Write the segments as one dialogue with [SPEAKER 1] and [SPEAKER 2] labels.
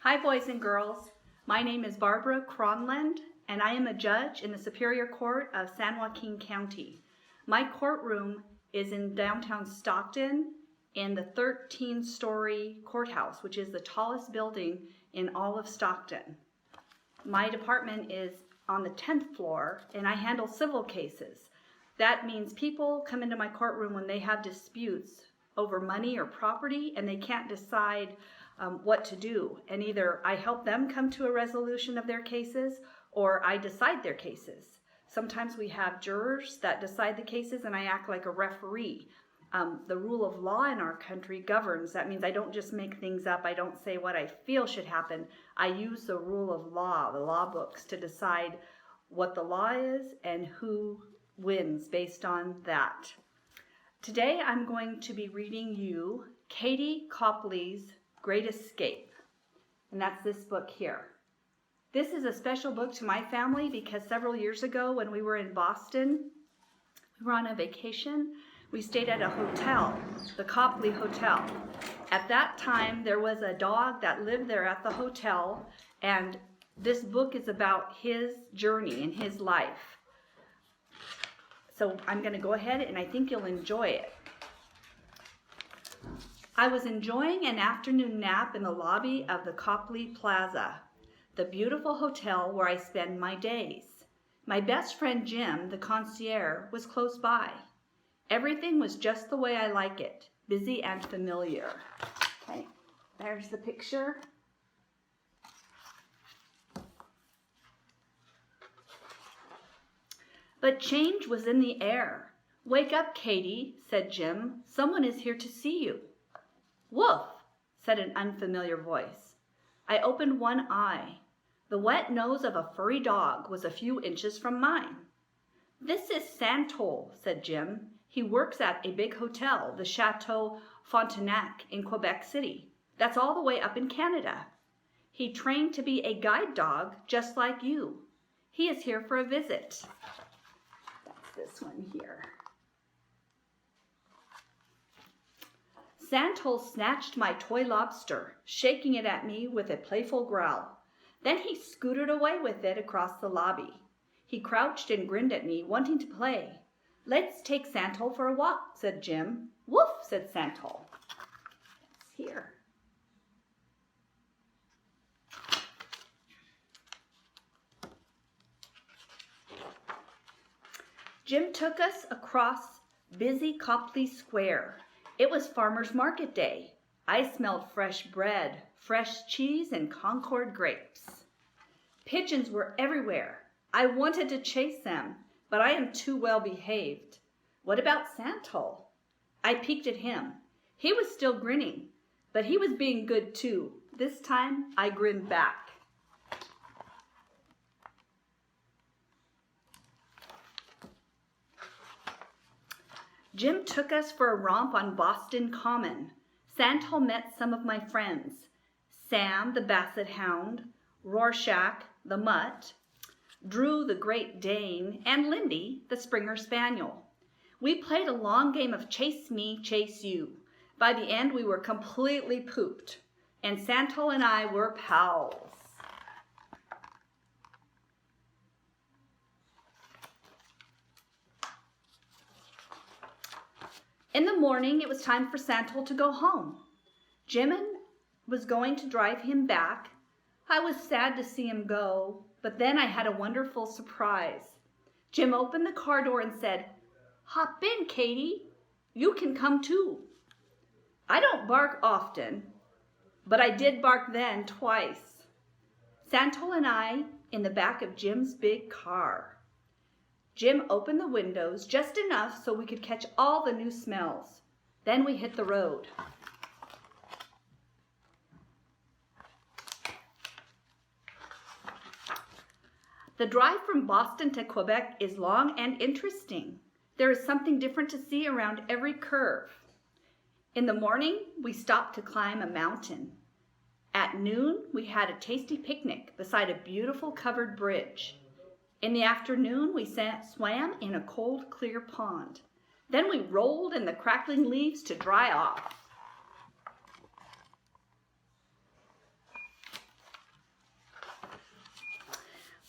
[SPEAKER 1] Hi, boys and girls. My name is Barbara Kronlund, and I am a judge in the Superior Court of San Joaquin County. My courtroom is in downtown Stockton in the 13-story courthouse, which is the tallest building in all of Stockton. My department is on the 10th floor, and I handle civil cases. That means people come into my courtroom when they have disputes over money or property, and they can't decide what to do. And either I help them come to a resolution of their cases, or I decide their cases. Sometimes we have jurors that decide the cases, and I act like a referee. The rule of law in our country governs. That means I don't just make things up. I don't say what I feel should happen. I use the rule of law, the law books, to decide what the law is and who wins based on that. Today I'm going to be reading you Catie Copley's Great Escape, and that's this book here. This is a special book to my family because several years ago when we were in Boston, we were on a vacation. We stayed at a hotel, the Copley Hotel. At that time, there was a dog that lived there at the hotel, and this book is about his journey in his life. So I'm going to go ahead, and I think you'll enjoy it. I was enjoying an afternoon nap in the lobby of the Copley Plaza, the beautiful hotel where I spend my days. My best friend Jim, the concierge, was close by. Everything was just the way I like it, busy and familiar. Okay, there's the picture. But change was in the air. "Wake up, Catie," said Jim. "Someone is here to see you." "Woof," said an unfamiliar voice. I opened one eye. The wet nose of a furry dog was a few inches from mine. "This is Santos," said Jim. "He works at a big hotel, the Chateau Frontenac in Quebec City. That's all the way up in Canada. He trained to be a guide dog just like you. He is here for a visit." That's this one here. Santos snatched my toy lobster, shaking it at me with a playful growl. Then he scooted away with it across the lobby. He crouched and grinned at me, wanting to play. "Let's take Santos for a walk," said Jim. "Woof," said Santos. It's here. Jim took us across busy Copley Square. It was farmer's market day. I smelled fresh bread, fresh cheese, and Concord grapes. Pigeons were everywhere. I wanted to chase them, but I am too well behaved. What about Santos? I peeked at him. He was still grinning, but he was being good too. This time I grinned back. Jim took us for a romp on Boston Common. Santos met some of my friends. Sam, the Basset Hound, Rorschach, the Mutt, Drew, the Great Dane, and Lindy, the Springer Spaniel. We played a long game of chase me, chase you. By the end, we were completely pooped, and Santos and I were pals. In the morning, it was time for Santos to go home. Jim was going to drive him back. I was sad to see him go, but then I had a wonderful surprise. Jim opened the car door and said, "Hop in, Catie. You can come too." I don't bark often, but I did bark then twice. Santos and I in the back of Jim's big car. Jim opened the windows just enough so we could catch all the new smells. Then we hit the road. The drive from Boston to Quebec is long and interesting. There is something different to see around every curve. In the morning, we stopped to climb a mountain. At noon, we had a tasty picnic beside a beautiful covered bridge. In the afternoon, we swam in a cold, clear pond. Then we rolled in the crackling leaves to dry off.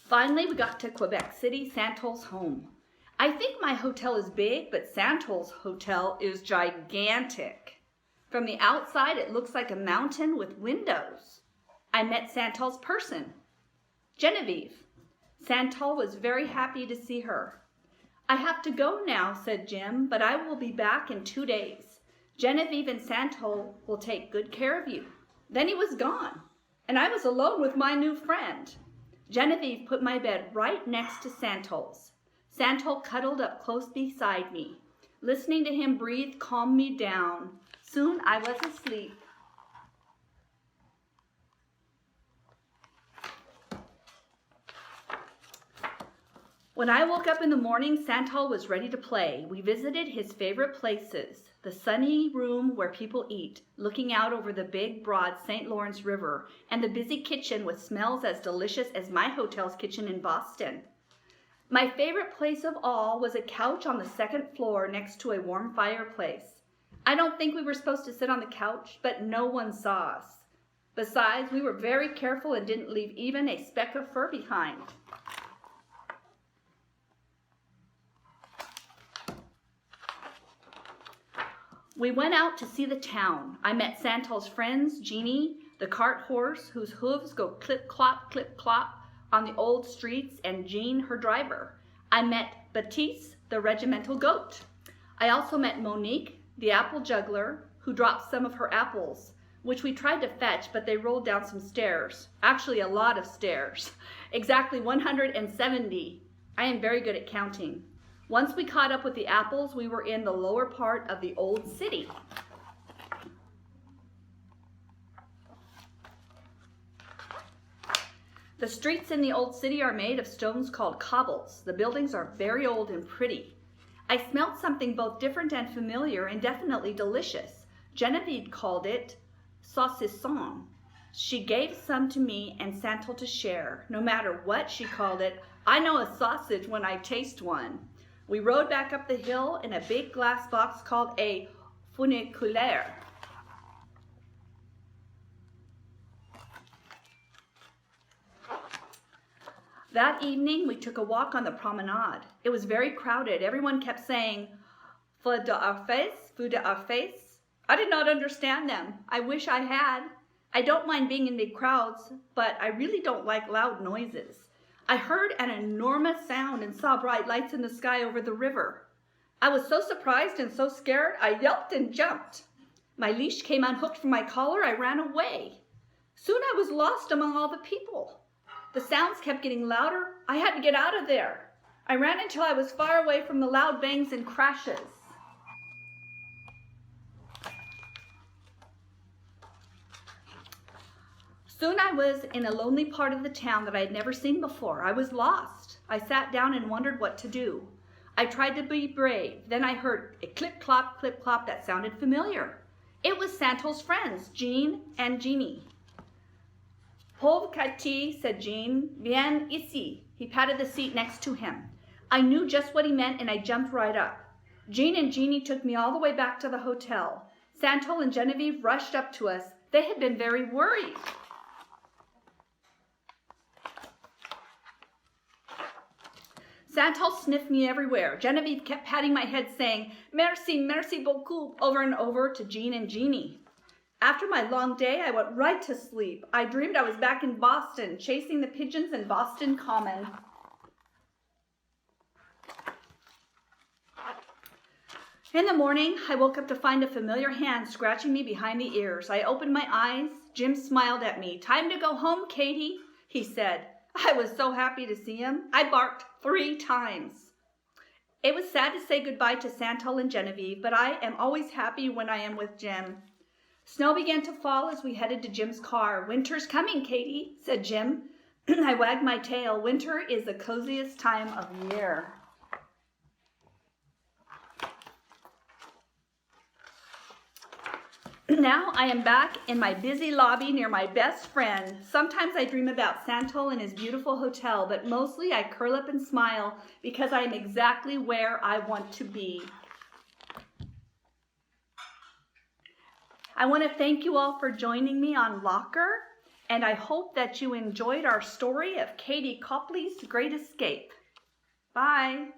[SPEAKER 1] Finally, we got to Quebec City, Santos' home. I think my hotel is big, but Santos' hotel is gigantic. From the outside, it looks like a mountain with windows. I met Santos' person, Genevieve. Santos was very happy to see her. I have to go now, said Jim, but I will be back in 2 days. Genevieve and Santos will take good care of you. Then he was gone, and I was alone with my new friend. Genevieve put my bed right next to Santos. Santos cuddled up close beside me. Listening to him breathe calmed me down. Soon I was asleep. When I woke up in the morning, Santos was ready to play. We visited his favorite places, the sunny room where people eat, looking out over the big, broad St. Lawrence River, and the busy kitchen with smells as delicious as my hotel's kitchen in Boston. My favorite place of all was a couch on the second floor next to a warm fireplace. I don't think we were supposed to sit on the couch, but no one saw us. Besides, we were very careful and didn't leave even a speck of fur behind. We went out to see the town. I met Santos' friends, Jeanne, the cart horse whose hooves go clip-clop on the old streets, and Jeanne, her driver. I met Baptiste, the regimental goat. I also met Monique, the apple juggler, who dropped some of her apples, which we tried to fetch, but they rolled down some stairs. Actually, a lot of stairs. Exactly 170. I am very good at counting. Once we caught up with the apples, we were in the lower part of the old city. The streets in the old city are made of stones called cobbles. The buildings are very old and pretty. I smelled something both different and familiar and definitely delicious. Genevieve called it saucisson. She gave some to me and Santos to share. No matter what she called it, I know a sausage when I taste one. We rode back up the hill in a big glass box called a funiculaire. That evening, we took a walk on the promenade. It was very crowded. Everyone kept saying, "Feu d'artifice, feu d'artifice." I did not understand them. I wish I had. I don't mind being in big crowds, but I really don't like loud noises. I heard an enormous sound and saw bright lights in the sky over the river. I was so surprised and so scared, I yelped and jumped. My leash came unhooked from my collar. I ran away. Soon I was lost among all the people. The sounds kept getting louder. I had to get out of there. I ran until I was far away from the loud bangs and crashes. Soon I was in a lonely part of the town that I had never seen before. I was lost. I sat down and wondered what to do. I tried to be brave. Then I heard a clip-clop that sounded familiar. It was Santos' friends, Jeanne and Jeanne. "Pauvre Catie," said Jeanne. "Viens ici." He patted the seat next to him. I knew just what he meant and I jumped right up. Jeanne and Jeanne took me all the way back to the hotel. Santos and Genevieve rushed up to us. They had been very worried. Santos sniffed me everywhere. Genevieve kept patting my head saying, "Merci, merci beaucoup," over and over to Jeanne and Jeanne. After my long day, I went right to sleep. I dreamed I was back in Boston, chasing the pigeons in Boston Common. In the morning, I woke up to find a familiar hand scratching me behind the ears. I opened my eyes. Jim smiled at me. "Time to go home, Catie," he said. I was so happy to see him. I barked 3 times. It was sad to say goodbye to Santos and Genevieve, but I am always happy when I am with Jim. Snow began to fall as we headed to Jim's car. "Winter's coming, Catie," said Jim. I wagged my tail. Winter is the coziest time of year. Now I am back in my busy lobby near my best friend. Sometimes I dream about Santos and his beautiful hotel, but mostly I curl up and smile because I am exactly where I want to be. I want to thank you all for joining me on Locker. And I hope that you enjoyed our story of Catie Copley's Great Escape. Bye.